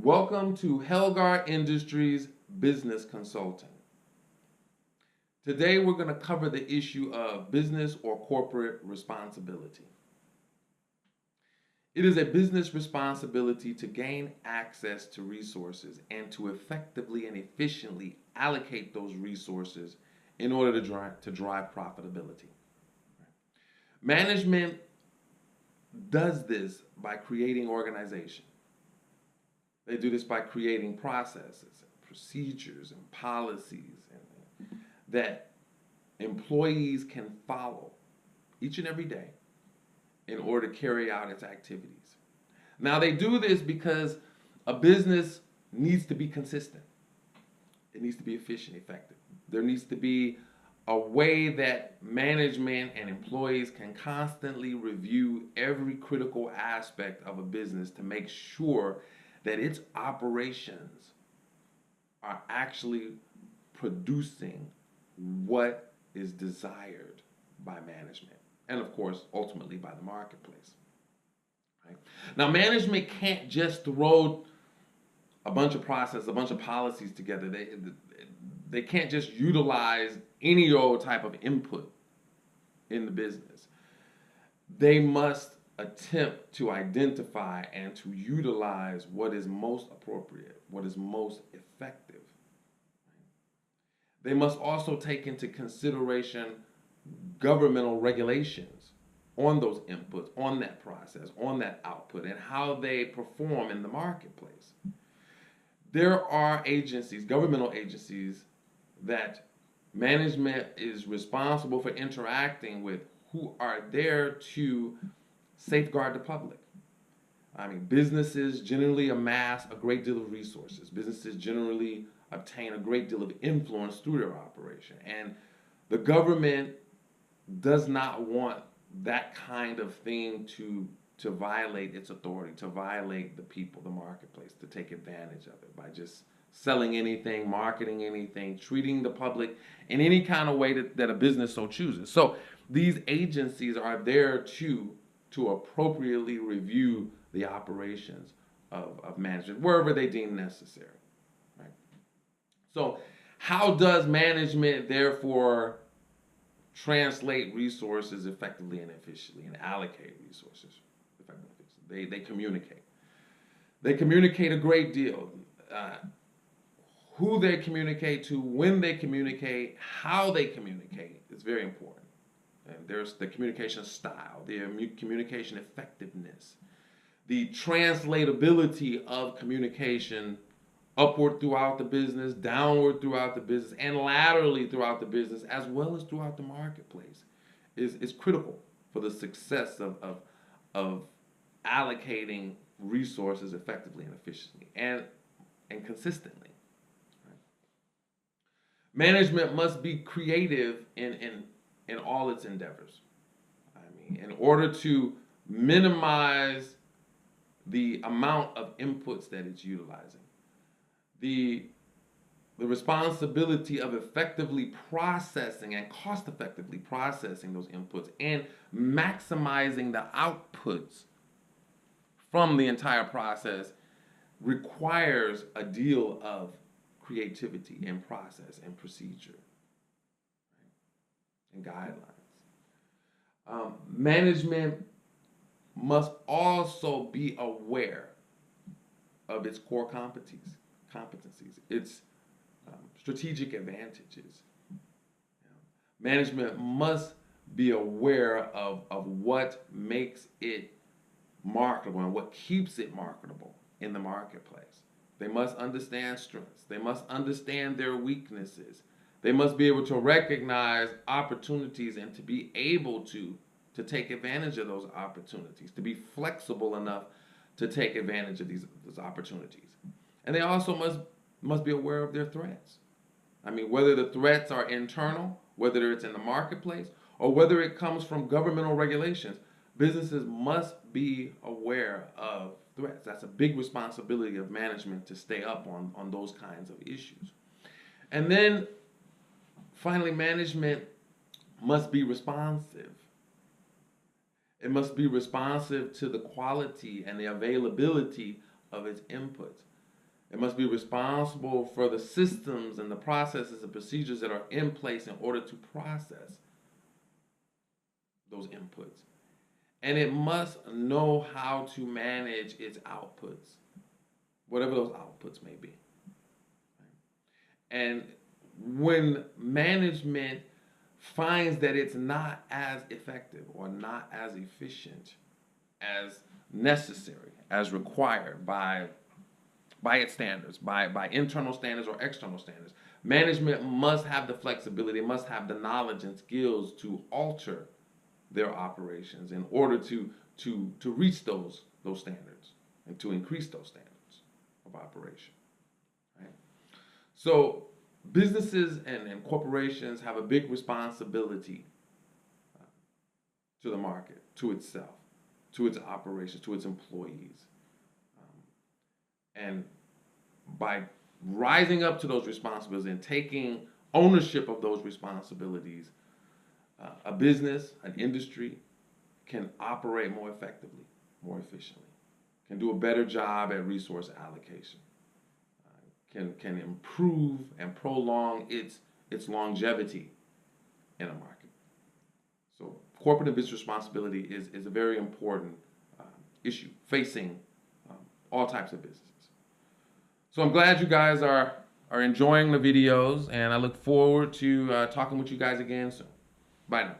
Welcome to Helgar Industries Business Consulting. Today we're going to cover the issue of business or corporate responsibility. It is a business responsibility to gain access to resources and to effectively and efficiently allocate those resources in order to drive profitability. Management does this by creating organization. They do this by creating processes, and procedures, and policies that employees can follow each and every day in order to carry out its activities. Now, they do this because a business needs to be consistent. It needs to be efficient, effective. There needs to be a way that management and employees can constantly review every critical aspect of a business to make sure that its operations are actually producing what is desired by management and, of course, ultimately by the marketplace. Right? Now, management can't just throw a bunch of processes, a bunch of policies together. They can't just utilize any old type of input in the business. They must attempt to identify and to utilize what is most appropriate, what is most effective. They must also take into consideration governmental regulations on those inputs, on that process, on that output, and how they perform in the marketplace. There are agencies, governmental agencies, that management is responsible for interacting with, who are there to safeguard the public. I mean, businesses generally amass a great deal of resources. Businesses generally obtain a great deal of influence through their operation. And the government does not want that kind of thing to violate its authority, to violate the people, the marketplace, to take advantage of it by just selling anything, marketing anything, treating the public in any kind of way that a business so chooses. So these agencies are there to appropriately review the operations of management wherever they deem necessary. Right? So how does management therefore translate resources effectively and efficiently and allocate resources effectively and efficiently? They communicate. They communicate a great deal. Who they communicate to, when they communicate, how they communicate is very important. And there's the communication style, the communication effectiveness, the translatability of communication upward throughout the business, downward throughout the business, and laterally throughout the business, as well as throughout the marketplace, is critical for the success of allocating resources effectively and efficiently and consistently. Management must be creative in all its endeavors. I mean, in order to minimize the amount of inputs that it's utilizing, the responsibility of effectively processing and cost effectively processing those inputs and maximizing the outputs from the entire process requires a deal of creativity and process and procedure, right? And guidelines. Management must also be aware of its core competencies, its strategic advantages. Management must be aware of what makes it marketable and what keeps it marketable in the marketplace. They must understand strengths. They must understand their weaknesses. They must be able to recognize opportunities and to be able to take advantage of those opportunities, to be flexible enough to take advantage of those opportunities. And they also must be aware of their threats. I mean, whether the threats are internal, whether it's in the marketplace, or whether it comes from governmental regulations, businesses must be aware of threats. That's a big responsibility of management to stay up on those kinds of issues. And then finally, management must be responsive. It must be responsive to the quality and the availability of its inputs. It must be responsible for the systems and the processes and procedures that are in place in order to process those inputs. And it must know how to manage its outputs, whatever those outputs may be. And when management finds that it's not as effective or not as efficient as necessary, as required by its standards, by internal standards or external standards, management must have the flexibility, must have the knowledge and skills to alter their operations in order to reach those standards and to increase those standards of operation. Right? So businesses and corporations have a big responsibility to the market, to itself, to its operations, to its employees. And by rising up to those responsibilities and taking ownership of those responsibilities, a business, an industry can operate more effectively, more efficiently, can do a better job at resource allocation, can improve and prolong its longevity in a market. So corporate and business responsibility is a very important issue facing all types of businesses. So I'm glad you guys are enjoying the videos, and I look forward to talking with you guys again soon. Bye now.